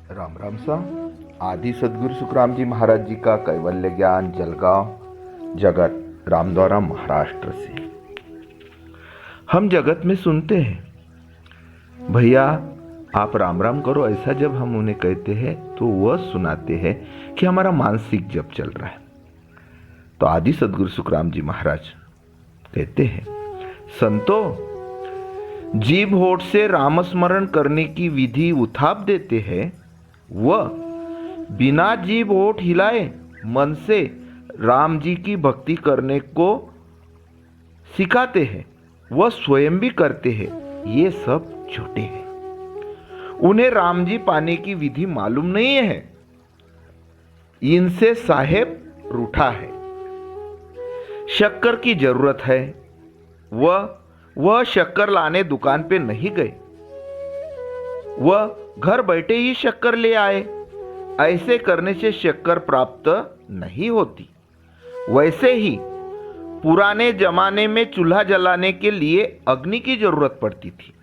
राम राम सा। आदि सदगुरु सुखराम जी महाराज जी का कैवल्य ज्ञान, जलगांव, जगत, रामद्वारा, महाराष्ट्र से। हम जगत में सुनते हैं, भैया आप राम राम करो, ऐसा जब हम उन्हें कहते हैं तो वह सुनाते हैं कि हमारा मानसिक जप चल रहा है। तो आदि सदगुरु सुखराम जी महाराज कहते हैं, संतो जीभ होठ से राम स्मरण करने की विधि उथाप देते हैं, वह बिना जीभ होठ हिलाए मन से राम जी की भक्ति करने को सिखाते हैं, वह स्वयं भी करते हैं। ये सब झूठे हैं। उन्हें राम जी पाने की विधि मालूम नहीं है। इनसे साहेब रूठा है। शक्कर की जरूरत है, वह शक्कर लाने दुकान पे नहीं गए, वह घर बैठे ही शक्कर ले आए। ऐसे करने से शक्कर प्राप्त नहीं होती। वैसे ही पुराने जमाने में चूल्हा जलाने के लिए अग्नि की जरूरत पड़ती थी।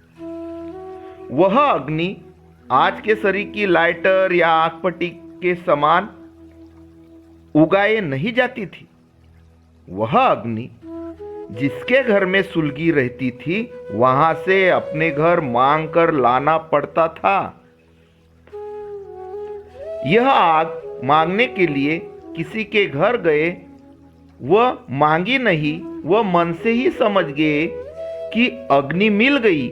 वह अग्नि आज के सरीकी लाइटर या आगपट्टी के समान उगाए नहीं जाती थी। वह अग्नि जिसके घर में सुलगी रहती थी, वहां से अपने घर मांग कर लाना पड़ता था। यह आग मांगने के लिए किसी के घर गए, वह मांगी नहीं, वह मन से ही समझ गए कि अग्नि मिल गई,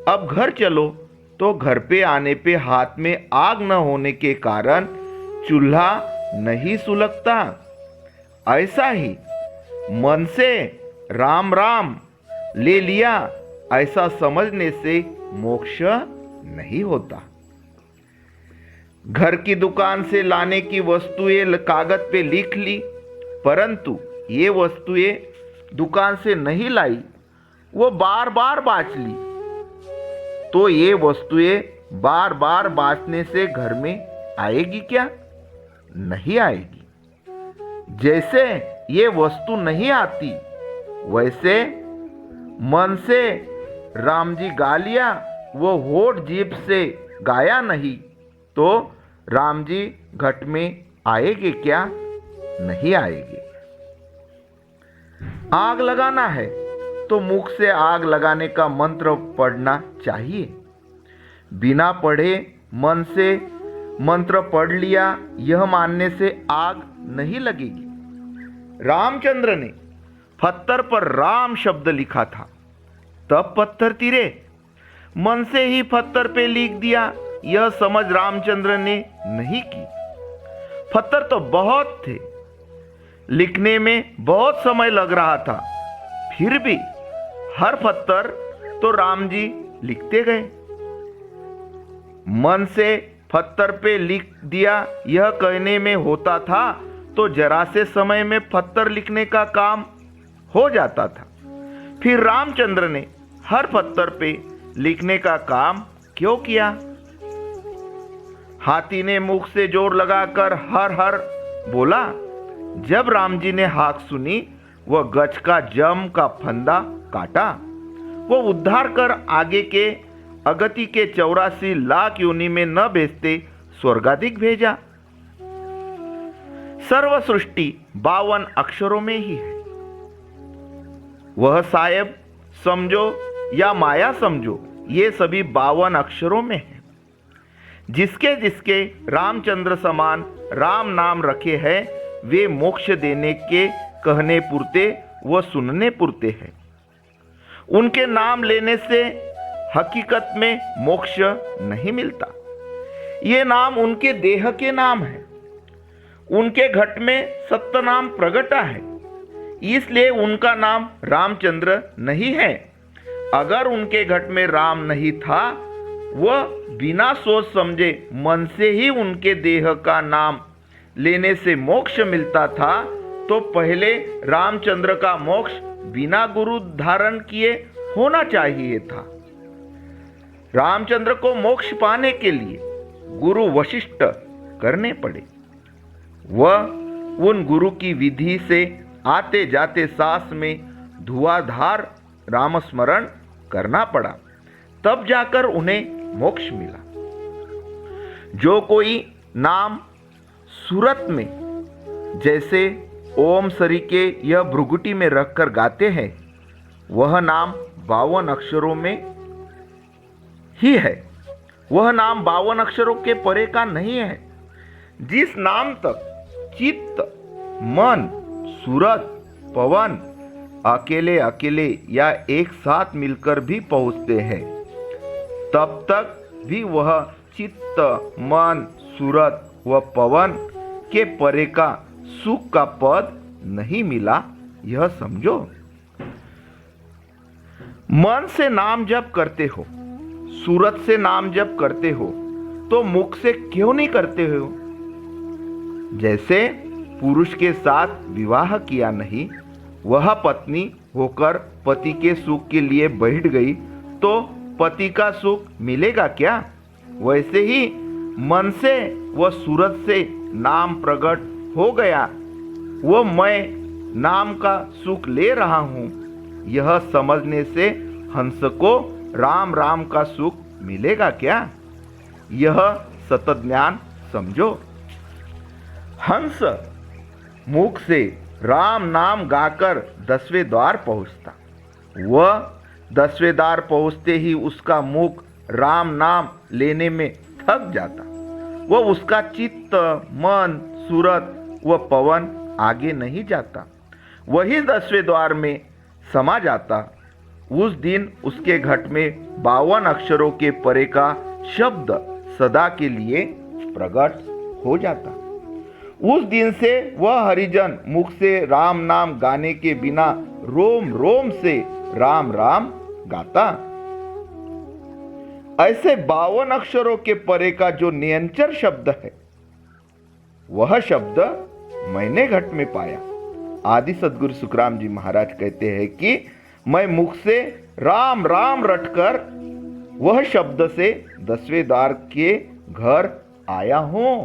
अब घर चलो। तो घर पे आने पे हाथ में आग न होने के कारण चूल्हा नहीं सुलगता। ऐसा ही मन से राम राम ले लिया, ऐसा समझने से मोक्ष नहीं होता। घर की दुकान से लाने की वस्तुएं कागज पे लिख ली, परंतु ये वस्तुएं दुकान से नहीं लाई, वो बार बार बाँच ली, तो ये वस्तुएं बार बार बाँचने से घर में आएगी क्या? नहीं आएगी। जैसे ये वस्तु नहीं आती, वैसे मन से राम जी गा लिया, वो होठ जीभ से गाया नहीं, तो राम जी घट में आएंगे क्या? नहीं आएंगे। आग लगाना है तो मुख से आग लगाने का मंत्र पढ़ना चाहिए। बिना पढ़े मन से मंत्र पढ़ लिया, यह मानने से आग नहीं लगेगी। रामचंद्र ने पत्थर पर राम शब्द लिखा था, तब पत्थर तिरे। मन से ही पत्थर पे लिख दिया, यह समझ रामचंद्र ने नहीं की। पत्थर तो बहुत थे, लिखने में बहुत समय लग रहा था, फिर भी हर पत्थर तो राम जी लिखते गए। मन से पत्थर पे लिख दिया, यह कहने में होता था तो जरा से समय में पत्थर लिखने का काम हो जाता था। फिर रामचंद्र ने हर पत्थर पे लिखने का काम क्यों किया? हाथी ने मुख से जोर लगाकर हर हर बोला। जब राम जी ने हाक सुनी, वह गज का जम का फंदा काटा। वो उद्धार कर आगे के अगति के 84 लाख योनि में न भेजते स्वर्गाधिक भेजा। सर्व सृष्टि 52 अक्षरों में ही है। वह साहेब समझो या माया समझो, ये सभी 52 अक्षरों में है। जिसके जिसके रामचंद्र समान राम नाम रखे हैं, वे मोक्ष देने के कहने पुरते व सुनने पुरते हैं। उनके नाम लेने से हकीकत में मोक्ष नहीं मिलता। ये नाम उनके देह के नाम है। उनके घट में सत्य नाम प्रगटा है, इसलिए उनका नाम रामचंद्र नहीं है। अगर उनके घट में राम नहीं था, वह बिना सोच समझे मन से ही उनके देह का नाम लेने से मोक्ष मिलता था, तो पहले रामचंद्र का मोक्ष बिना गुरु धारण किए होना चाहिए था। रामचंद्र को मोक्ष पाने के लिए गुरु वशिष्ठ करने पड़े। वह उन गुरु की विधि से आते जाते सांस में धुआंधार राम स्मरण करना पड़ा, तब जाकर उन्हें मोक्ष मिला। जो कोई नाम सूरत में जैसे ओम सरीके यह भ्रुकुटी में रखकर गाते हैं, वह नाम 52 अक्षरों में ही है। वह नाम 52 अक्षरों के परे का नहीं है। जिस नाम तक चित्त, मन, सूरत, पवन अकेले अकेले या एक साथ मिलकर भी पहुंचते हैं, तब तक भी वह चित्त, मन, सूरत व पवन के परे का सुख का पद नहीं मिला, यह समझो। मन से नाम जप करते हो, सूरत से नाम जप करते हो, तो मुख से क्यों नहीं करते हो? जैसे पुरुष के साथ विवाह किया नहीं, वह पत्नी होकर पति के सुख के लिए बैठ गई, तो पति का सुख मिलेगा क्या? वैसे ही मन से व सूरत से नाम प्रकट हो गया, वो मैं नाम का सुख ले रहा हूं, यह समझने से हंस को राम राम का सुख मिलेगा क्या? यह सतत ज्ञान समझो। हंस मुख से राम नाम गाकर 10वें द्वार पहुंचता, वह 10वें द्वार पहुंचते ही उसका मुख राम नाम लेने में थक जाता, वह उसका चित्त, मन, सूरत व पवन आगे नहीं जाता, वही 10वें द्वार में समा जाता। उस दिन उसके घट में 52 अक्षरों के परे का शब्द सदा के लिए प्रकट हो जाता। उस दिन से वह हरिजन मुख से राम नाम गाने के बिना रोम रोम से राम राम गाता। ऐसे 52 अक्षरों के परे का जो नियंचर शब्द है, वह शब्द मैंने घट में पाया। आदि सदगुरु सुखराम जी महाराज कहते हैं कि मैं मुख से राम राम रटकर वह शब्द से 10वें द्वार के घर आया हूं।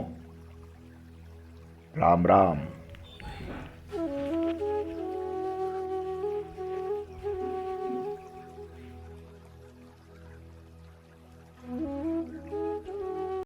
राम राम।